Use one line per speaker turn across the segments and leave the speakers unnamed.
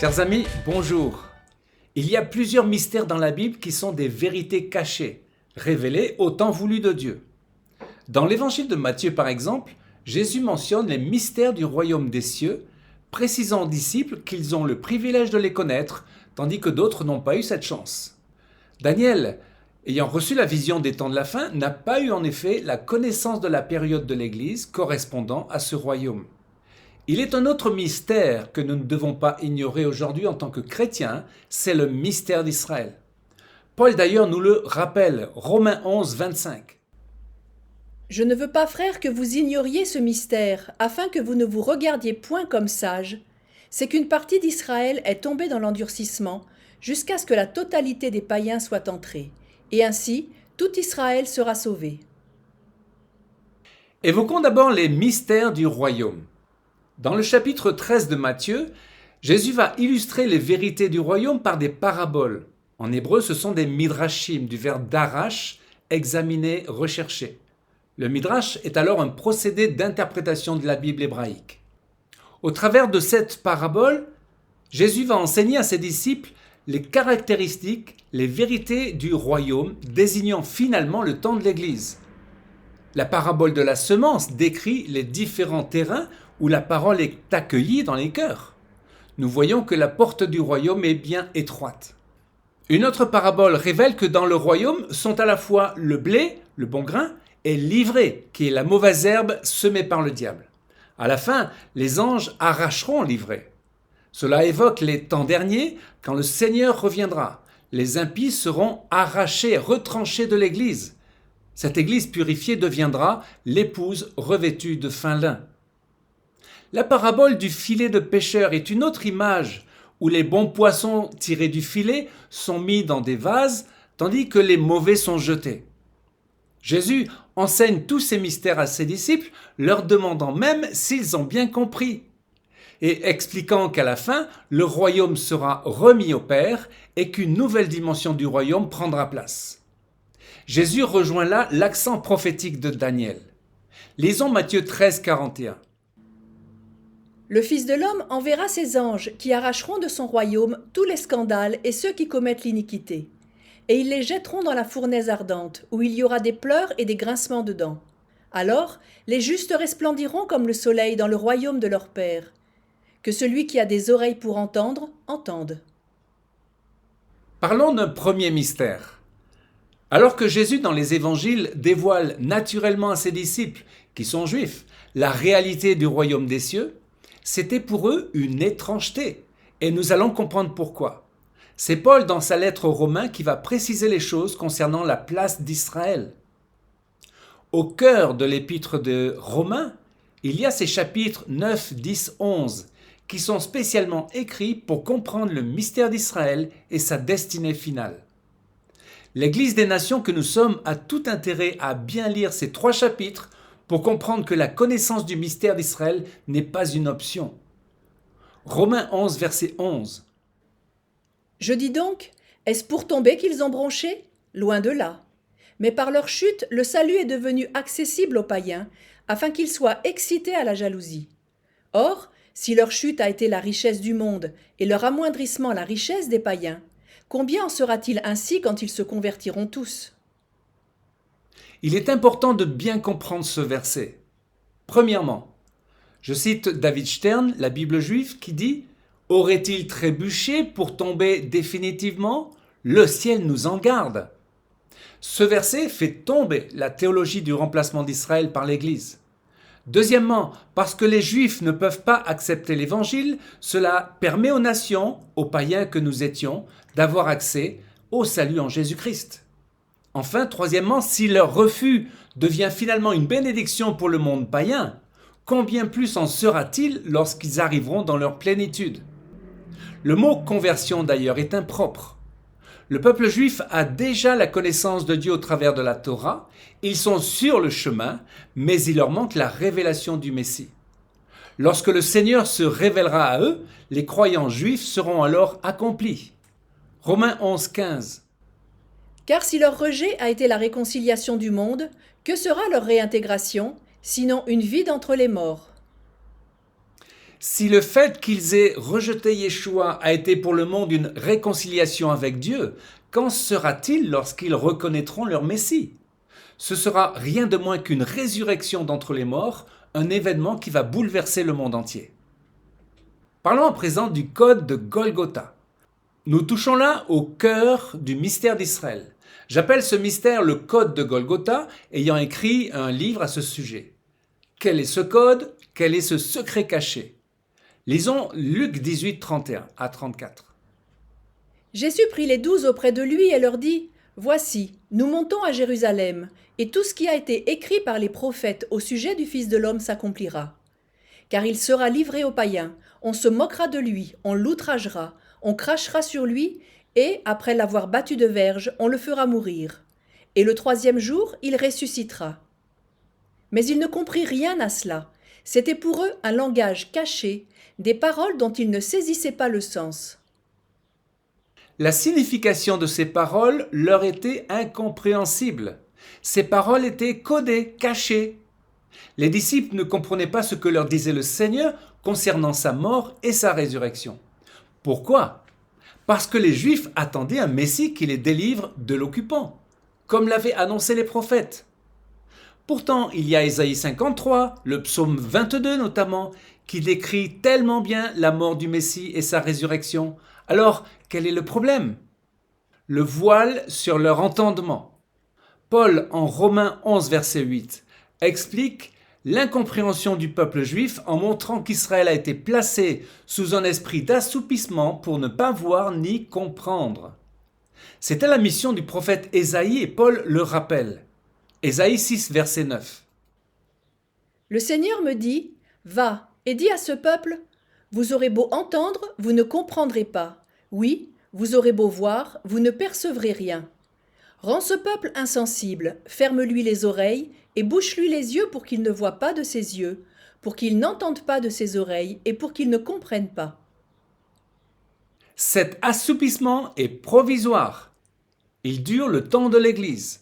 Chers amis, bonjour. Il y a plusieurs mystères dans la Bible qui sont des vérités cachées, révélées au temps voulu de Dieu. Dans l'évangile de Matthieu par exemple, Jésus mentionne les mystères du royaume des cieux, précisant aux disciples qu'ils ont le privilège de les connaître, tandis que d'autres n'ont pas eu cette chance. Daniel, ayant reçu la vision des temps de la fin, n'a pas eu en effet la connaissance de la période de l'Église correspondant à ce royaume. Il est un autre mystère que nous ne devons pas ignorer aujourd'hui en tant que chrétiens, c'est le mystère d'Israël. Paul d'ailleurs nous le rappelle, Romains 11, 25.
Je ne veux pas, frères, que vous ignoriez ce mystère, afin que vous ne vous regardiez point comme sages. C'est qu'une partie d'Israël est tombée dans l'endurcissement, jusqu'à ce que la totalité des païens soit entrée. Et ainsi, tout Israël sera sauvé.
Évoquons d'abord les mystères du royaume. Dans le chapitre 13 de Matthieu, Jésus va illustrer les vérités du royaume par des paraboles. En hébreu, ce sont des midrashim, du verbe darash, examiner, rechercher. Le midrash est alors un procédé d'interprétation de la Bible hébraïque. Au travers de cette parabole, Jésus va enseigner à ses disciples les caractéristiques, les vérités du royaume, désignant finalement le temps de l'Église. La parabole de la semence décrit les différents terrains où la parole est accueillie dans les cœurs. Nous voyons que la porte du royaume est bien étroite. Une autre parabole révèle que dans le royaume sont à la fois le blé, le bon grain, et l'ivrée, qui est la mauvaise herbe semée par le diable. À la fin, les anges arracheront l'ivrée. Cela évoque les temps derniers, quand le Seigneur reviendra. Les impies seront arrachés, retranchés de l'Église. Cette Église purifiée deviendra l'épouse revêtue de fin lin. La parabole du filet de pêcheur est une autre image où les bons poissons tirés du filet sont mis dans des vases tandis que les mauvais sont jetés. Jésus enseigne tous ces mystères à ses disciples, leur demandant même s'ils ont bien compris et expliquant qu'à la fin, le royaume sera remis au Père et qu'une nouvelle dimension du royaume prendra place. Jésus rejoint là l'accent prophétique de Daniel. Lisons Matthieu 13, 41.
Le Fils de l'homme enverra ses anges qui arracheront de son royaume tous les scandales et ceux qui commettent l'iniquité. Et ils les jetteront dans la fournaise ardente, où il y aura des pleurs et des grincements de dents. Alors, les justes resplendiront comme le soleil dans le royaume de leur Père. Que celui qui a des oreilles pour entendre, entende.
Parlons d'un premier mystère. Alors que Jésus dans les évangiles dévoile naturellement à ses disciples, qui sont juifs, la réalité du royaume des cieux, c'était pour eux une étrangeté, et nous allons comprendre pourquoi. C'est Paul dans sa lettre aux Romains qui va préciser les choses concernant la place d'Israël. Au cœur de l'épître de Romains, il y a ces chapitres 9, 10, 11 qui sont spécialement écrits pour comprendre le mystère d'Israël et sa destinée finale. L'Église des nations que nous sommes a tout intérêt à bien lire ces 3 chapitres pour comprendre que la connaissance du mystère d'Israël n'est pas une option. Romains 11, verset 11.
Je dis donc, est-ce pour tomber qu'ils ont bronché? Loin de là. Mais par leur chute, le salut est devenu accessible aux païens, afin qu'ils soient excités à la jalousie. Or, si leur chute a été la richesse du monde et leur amoindrissement la richesse des païens, combien en sera-t-il ainsi quand ils se convertiront tous?
Il est important de bien comprendre ce verset. Premièrement, je cite David Stern, la Bible juive, qui dit « Aurait-il trébuché pour tomber définitivement? Le ciel nous en garde. » Ce verset fait tomber la théologie du remplacement d'Israël par l'Église. Deuxièmement, parce que les Juifs ne peuvent pas accepter l'Évangile, cela permet aux nations, aux païens que nous étions, d'avoir accès au salut en Jésus-Christ. Enfin, troisièmement, si leur refus devient finalement une bénédiction pour le monde païen, combien plus en sera-t-il lorsqu'ils arriveront dans leur plénitude? Le mot conversion d'ailleurs est impropre. Le peuple juif a déjà la connaissance de Dieu au travers de la Torah, ils sont sur le chemin, mais il leur manque la révélation du Messie. Lorsque le Seigneur se révélera à eux, les croyants juifs seront alors accomplis. Romains 11, 15.
Car si leur rejet a été la réconciliation du monde, que sera leur réintégration, sinon une vie d'entre les morts?
Si le fait qu'ils aient rejeté Yeshua a été pour le monde une réconciliation avec Dieu, qu'en sera-t-il lorsqu'ils reconnaîtront leur Messie? Ce sera rien de moins qu'une résurrection d'entre les morts, un événement qui va bouleverser le monde entier. Parlons à présent du code de Golgotha. Nous touchons là au cœur du mystère d'Israël. J'appelle ce mystère le code de Golgotha, ayant écrit un livre à ce sujet. Quel est ce code? Quel est ce secret caché? Lisons Luc 18, 31 à 34.
Jésus prit les 12 auprès de lui et leur dit « Voici, nous montons à Jérusalem, et tout ce qui a été écrit par les prophètes au sujet du Fils de l'homme s'accomplira. Car il sera livré aux païens, on se moquera de lui, on l'outragera, on crachera sur lui, et, après l'avoir battu de verge, on le fera mourir. Et le 3e jour, il ressuscitera. » Mais ils ne comprirent rien à cela. C'était pour eux un langage caché, des paroles dont ils ne saisissaient pas le sens.
La signification de ces paroles leur était incompréhensible. Ces paroles étaient codées, cachées. Les disciples ne comprenaient pas ce que leur disait le Seigneur concernant sa mort et sa résurrection. Pourquoi? Parce que les Juifs attendaient un Messie qui les délivre de l'occupant, comme l'avaient annoncé les prophètes. Pourtant, il y a Ésaïe 53, le psaume 22 notamment, qui décrit tellement bien la mort du Messie et sa résurrection. Alors, quel est le problème? Le voile sur leur entendement. Paul, en Romains 11, verset 8, explique l'incompréhension du peuple juif en montrant qu'Israël a été placé sous un esprit d'assoupissement pour ne pas voir ni comprendre. C'était la mission du prophète Ésaïe et Paul le rappelle. Ésaïe 6, verset 9.
Le Seigneur me dit « Va et dis à ce peuple, vous aurez beau entendre, vous ne comprendrez pas. Oui, vous aurez beau voir, vous ne percevrez rien. Rends ce peuple insensible, ferme-lui les oreilles et bouche-lui les yeux pour qu'il ne voie pas de ses yeux, pour qu'il n'entende pas de ses oreilles et pour qu'il ne comprenne pas. »
Cet assoupissement est provisoire. Il dure le temps de l'Église.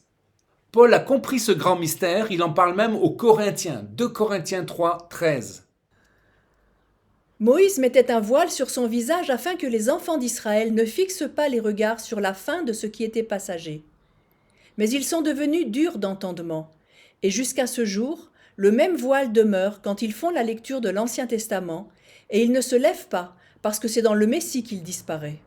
Paul a compris ce grand mystère, il en parle même aux Corinthiens, 2 Corinthiens 3, 13.
Moïse mettait un voile sur son visage afin que les enfants d'Israël ne fixent pas les regards sur la fin de ce qui était passager. Mais ils sont devenus durs d'entendement, et jusqu'à ce jour, le même voile demeure quand ils font la lecture de l'Ancien Testament, et il ne se lève pas, parce que c'est dans le Messie qu'il disparaît.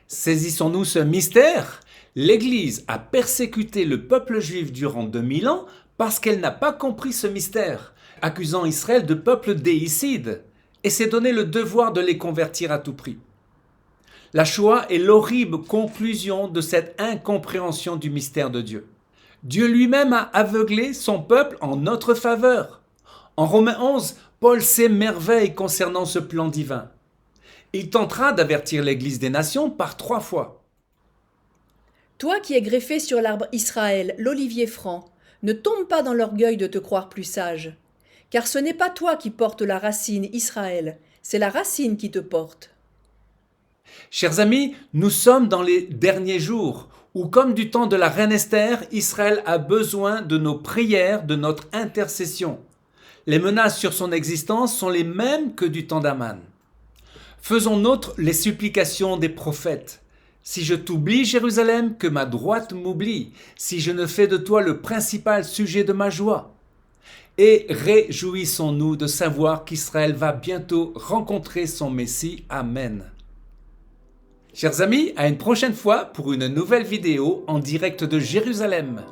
Saisissons-nous ce mystère? L'Église a persécuté le peuple juif durant 2000 ans parce qu'elle n'a pas compris ce mystère, accusant Israël de peuple déicide, et s'est donné le devoir de les convertir à tout prix. La Shoah est l'horrible conclusion de cette incompréhension du mystère de Dieu. Dieu lui-même a aveuglé son peuple en notre faveur. En Romains 11, Paul s'émerveille concernant ce plan divin. Il tentera d'avertir l'Église des nations par 3 fois.
Toi qui es greffé sur l'arbre Israël, l'olivier franc, ne tombe pas dans l'orgueil de te croire plus sage. Car ce n'est pas toi qui portes la racine Israël, c'est la racine qui te porte.
Chers amis, nous sommes dans les derniers jours où, comme du temps de la reine Esther, Israël a besoin de nos prières, de notre intercession. Les menaces sur son existence sont les mêmes que du temps d'Aman. Faisons nôtres les supplications des prophètes. Si je t'oublie, Jérusalem, que ma droite m'oublie, si je ne fais de toi le principal sujet de ma joie. Et réjouissons-nous de savoir qu'Israël va bientôt rencontrer son Messie. Amen. Chers amis, à une prochaine fois pour une nouvelle vidéo en direct de Jérusalem.